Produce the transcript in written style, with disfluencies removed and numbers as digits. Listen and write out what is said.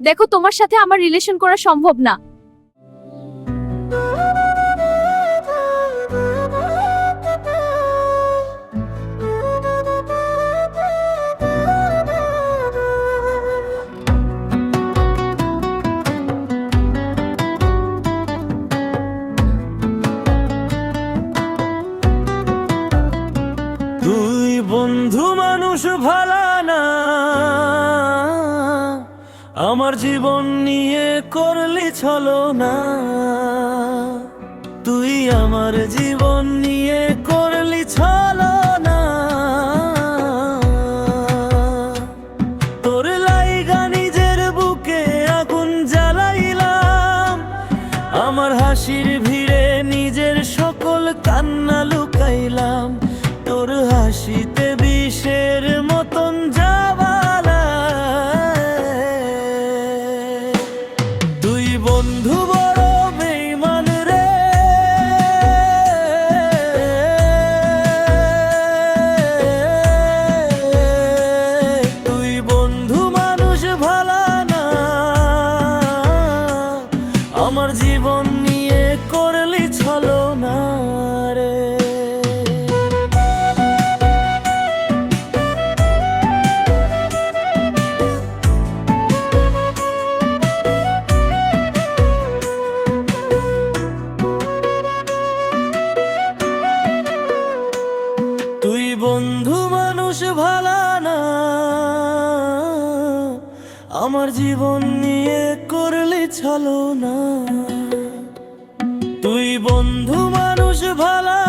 দেখো, তোমার সাথে আমার রিলেশন করা সম্ভব না। তুই বন্ধু মানুষ ভালা না, আমার জীবন নিয়ে করলি ছলনা। তুই আমার জীবন নিয়ে করলি ছলনা। তোর লাইগা নিজের বুকে আগুন জ্বালাইলাম, আমার হাসির ভিড়ে নিজের সকল কান্না লুকাইলাম। তোর হাসিতে বিষের মতন জাবালা। তুই বন্ধু বড় বেঈমান রে, তুই বন্ধু মানুষ ভালা না, আমার জীবন নিয়ে করলি ছলনা রে। তুই বন্ধু মানুষ ভালা না, আমার জীবন নিয়ে করলি ছলনা। তুই বন্ধু মানুষ ভালা